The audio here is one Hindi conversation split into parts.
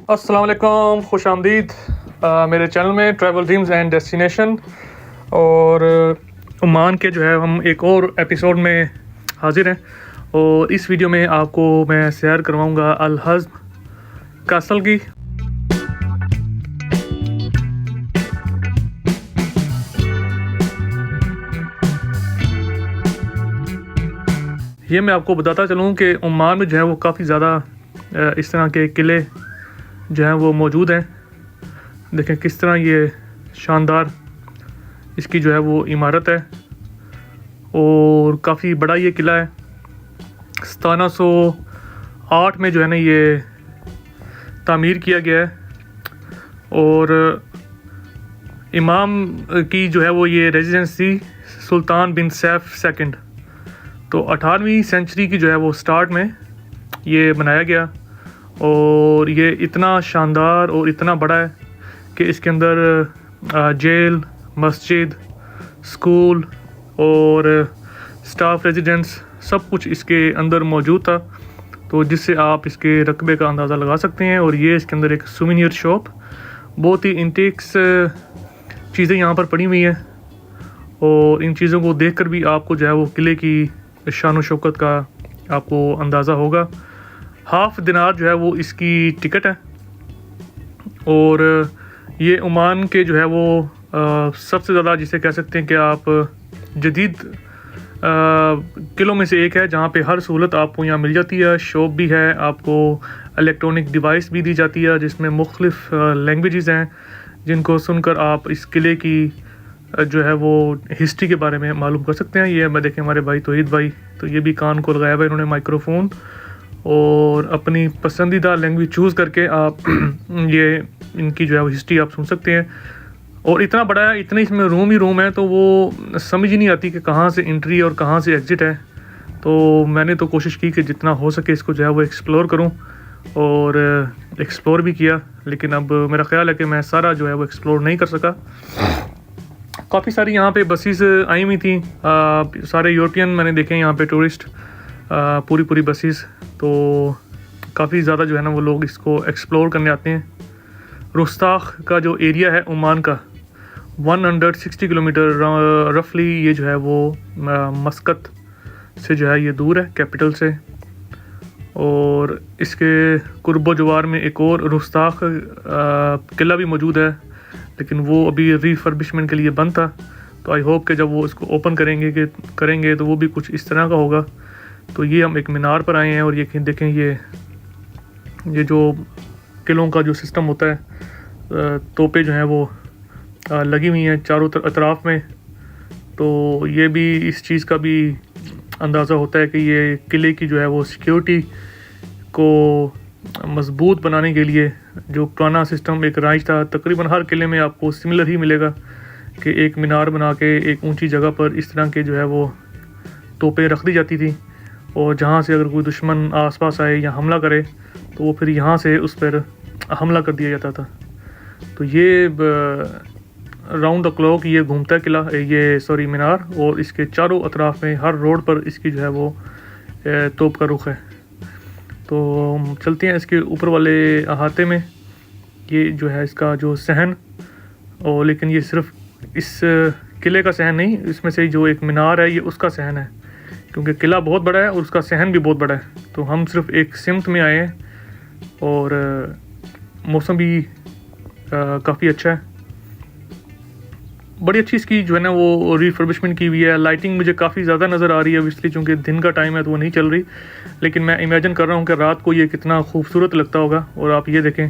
अस्सलाम वालेकुम, खुश आमदीद मेरे चैनल में ट्रैवल ड्रीम्स एंड डेस्टिनेशन। और ओमान के जो है हम एक और एपिसोड में हाज़िर हैं और इस वीडियो में आपको मैं सैर करवाऊंगा अल हज़्म कासल की। ये मैं आपको बताता चलूँ कि ओमान में जो है वो काफ़ी ज़्यादा इस तरह के किले जो हैं वो मौजूद हैं। देखें किस तरह ये शानदार इसकी जो है वो इमारत है और काफ़ी बड़ा ये किला है। 1708 में जो है ना ये तामीर किया गया है और इमाम की जो है वो ये रेजिडेंस थी सुल्तान बिन सैफ सेकंड। तो 18वीं सेंचुरी की जो है वो स्टार्ट में ये बनाया गया और ये इतना शानदार और इतना बड़ा है कि इसके अंदर जेल, मस्जिद, स्कूल और स्टाफ रेजिडेंस सब कुछ इसके अंदर मौजूद था। तो जिससे आप इसके रकबे का अंदाज़ा लगा सकते हैं। और ये इसके अंदर एक सुवेनियर शॉप, बहुत ही इंटेक्स चीज़ें यहाँ पर पड़ी हुई हैं और इन चीज़ों को देखकर भी आपको जो है वो किले की शान व शौकत का आपको अंदाज़ा होगा। हाफ़ दिनार जो है वो इसकी टिकट है और ये ओमान के जो है वो सबसे ज़्यादा जिसे कह सकते हैं कि आप जदीद किलों में से एक है जहाँ पे हर सहूलत आपको यहाँ मिल जाती है। शॉप भी है, आपको इलेक्ट्रॉनिक डिवाइस भी दी जाती है जिसमें मुख्तलिफ लैंग्वेजेस हैं जिनको सुनकर आप इस किले की जो है वो हिस्ट्री के बारे में मालूम कर सकते हैं। ये मैं देखें हमारे भाई तौहीद भाई, तो ये भी कान को लगाया हुआ इन्होंने माइक्रोफोन और अपनी पसंदीदा लैंग्वेज चूज़ करके आप ये इनकी जो है वो हिस्ट्री आप सुन सकते हैं। और इतना बड़ा है, इतने इसमें रूम ही रूम है तो वो समझ ही नहीं आती कि कहाँ से एंट्री और कहाँ से एग्ज़िट है। तो मैंने तो कोशिश की कि जितना हो सके इसको जो है वो एक्सप्लोर करूँ और एक्सप्लोर भी किया, लेकिन अब मेरा ख़्याल है कि मैं सारा जो है वो एक्सप्लोर नहीं कर सका। काफ़ी सारी यहाँ पे बसेस आई हुई थी, सारे यूरोपियन मैंने देखे यहाँ पे टूरिस्ट, पूरी बसेस। तो काफ़ी ज़्यादा जो है ना वो लोग इसको एक्सप्लोर करने आते हैं। रुस्ताख का जो एरिया है ओमान का 160 किलोमीटर रफली ये जो है वो मस्कत से जो है ये दूर है कैपिटल से। और इसके कुर्बो जवार में एक और रुस्ताख किला भी मौजूद है, लेकिन वो अभी रिफर्बिशमेंट के लिए बंद था। तो आई होप कि जब वो इसको ओपन करेंगे तो वो भी कुछ इस तरह का होगा। तो ये हम एक मीनार पर आए हैं और ये देखें ये जो किलों का जो सिस्टम होता है, तोपें जो हैं वो लगी हुई हैं चारों अतराफ़ में। तो ये भी इस चीज़ का भी अंदाज़ा होता है कि ये किले की जो है वो सिक्योरिटी को मज़बूत बनाने के लिए जो पुराना सिस्टम एक राइज था, तकरीबन हर किले में आपको सिमिलर ही मिलेगा कि एक मीनार बना के एक ऊंची जगह पर इस तरह के जो है वो तोपें रख दी जाती थी और जहाँ से अगर कोई दुश्मन आसपास आए या हमला करे तो वो फिर यहाँ से उस पर हमला कर दिया जाता था। तो ये राउंड द क्लॉक ये घूमता किला, ये सॉरी मीनार, और इसके चारों अतराफ़ में हर रोड पर इसकी जो है वो तोप का रुख है। तो हम चलते हैं इसके ऊपर वाले अहाते में। ये जो है इसका जो सहन, और लेकिन ये सिर्फ इस किले का सहन नहीं, इसमें से जो एक मीनार है ये उसका सहन है, क्योंकि किला बहुत बड़ा है और उसका सहन भी बहुत बड़ा है। तो हम सिर्फ एक सिमत में आए हैं और मौसम भी काफ़ी अच्छा है। बड़ी अच्छी इसकी जो है ना वो रिफर्बिशमेंट की हुई है। लाइटिंग मुझे काफ़ी ज़्यादा नज़र आ रही है, इसलिए चूँकि दिन का टाइम है तो वो नहीं चल रही, लेकिन मैं इमेजिन कर रहा हूँ कि रात को ये कितना खूबसूरत लगता होगा। और आप ये देखें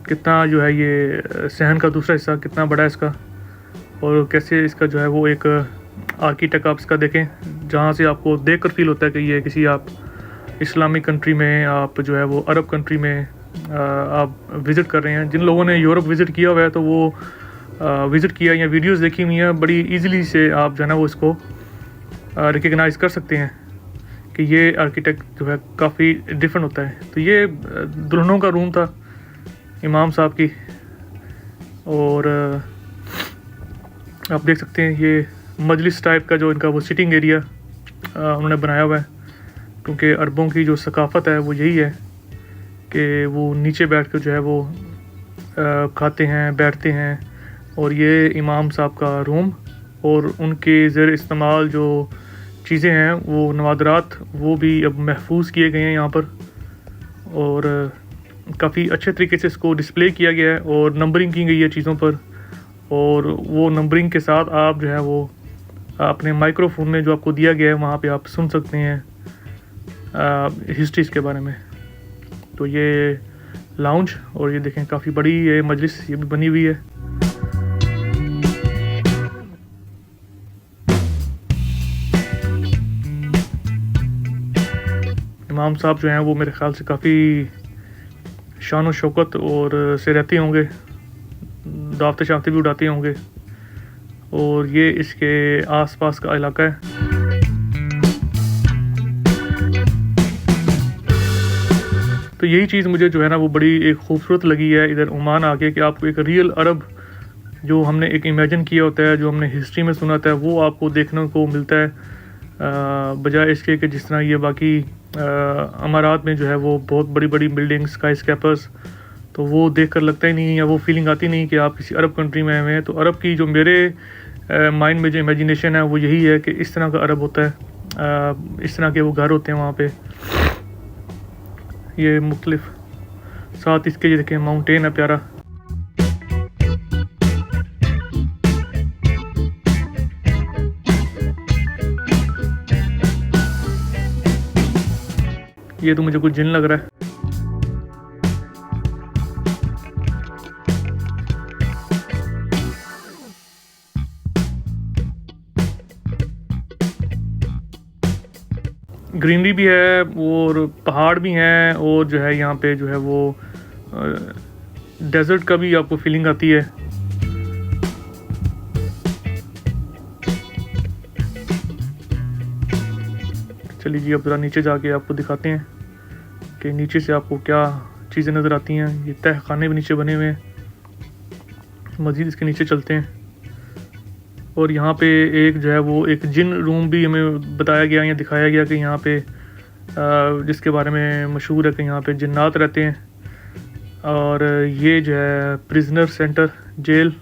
कितना जो है ये सहन का दूसरा हिस्सा कितना बड़ा है इसका, और कैसे इसका जो है वो एक आर्किटेक्ट आप इसका देखें जहाँ से आपको देख कर फील होता है कि ये किसी आप इस्लामिक कंट्री में, आप जो है वो अरब कंट्री में आप विज़िट कर रहे हैं। जिन लोगों ने यूरोप विज़िट किया हुआ है तो वो विज़िट किया या वीडियोस देखी हुई हैं, बड़ी इजीली से आप जो है ना वो इसको रिकग्नाइज़ कर सकते हैं कि ये आर्किटेक्ट जो है काफ़ी डिफरेंट होता है। तो ये दुल्हनों का रूम था इमाम साहब की, और आप देख सकते हैं ये मजलिस टाइप का जो इनका वो सिटिंग एरिया उन्होंने बनाया हुआ है, क्योंकि अरबों की जो सकाफ़त है वो यही है कि वो नीचे बैठ कर जो है वो खाते हैं, बैठते हैं। और ये इमाम साहब का रूम और उनके ज़ेर इस्तेमाल जो चीज़ें हैं वो नवादरात वो भी अब महफूज किए गए हैं यहाँ पर, और काफ़ी अच्छे तरीके से इसको डिस्प्ले किया गया है और नंबरिंग की गई है चीज़ों पर। और वो नंबरिंग के साथ आप जो है वो अपने माइक्रोफोन में जो आपको दिया गया है वहाँ पे आप सुन सकते हैं हिस्ट्रीज़ के बारे में। तो ये लाउंज, और ये देखें काफ़ी बड़ी ये मजलिस ये भी बनी हुई है। इमाम साहब जो हैं वो मेरे ख़्याल से काफ़ी शान और शौकत और से रहते होंगे, दावतें शावतें भी उड़ाते होंगे। और ये इसके आसपास का इलाका है। तो यही चीज़ मुझे जो है ना वो बड़ी एक खूबसूरत लगी है इधर ओमान आके, कि आपको एक रियल अरब जो हमने एक इमेजिन किया होता है, जो हमने हिस्ट्री में सुना था, वो आपको देखने को मिलता है, बजाय इसके कि जिस तरह ये बाकी अमारात में जो है वो बहुत बड़ी बड़ी बिल्डिंग्स, स्काई स्कैपर्स, तो वो देखकर लगता ही नहीं, या वो फीलिंग आती नहीं कि आप किसी अरब कंट्री में आए हुए हैं। तो अरब की जो मेरे माइंड में जो इमेजिनेशन है वो यही है कि इस तरह का अरब होता है, इस तरह के वो घर होते हैं वहाँ पे। ये मुख्तलिफ साथ इसके ये देखें माउंटेन है प्यारा। ये तो मुझे कुछ जिन लग रहा है। ग्रीनरी भी है और पहाड़ भी हैं, और जो है यहाँ पे जो है वो डेजर्ट का भी आपको फीलिंग आती है। चलिए जी, अब ज़रा नीचे जाके आपको दिखाते हैं कि नीचे से आपको क्या चीज़ें नज़र आती हैं। ये तह खाने भी नीचे बने हुए हैं, मज़ीद इसके नीचे चलते हैं। और यहाँ पे एक जो है वो एक जिन रूम भी हमें बताया गया या दिखाया गया कि यहाँ पे जिसके बारे में मशहूर है कि यहाँ पे जिन्नात रहते हैं। और ये जो है प्रिजनर सेंटर जेल,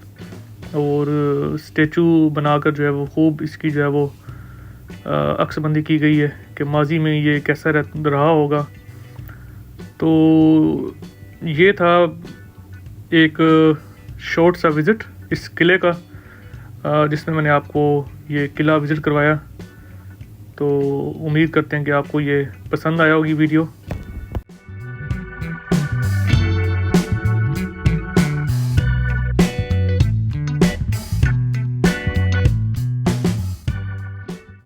और स्टैचू बनाकर जो है वो खूब इसकी जो है वो अक्सबंदी की गई है कि माजी में ये कैसा रहा होगा। तो ये था एक शॉर्ट सा विज़िट इस किले का, जिसमें मैंने आपको ये किला विज़िट करवाया। तो उम्मीद करते हैं कि आपको ये पसंद आया होगी वीडियो।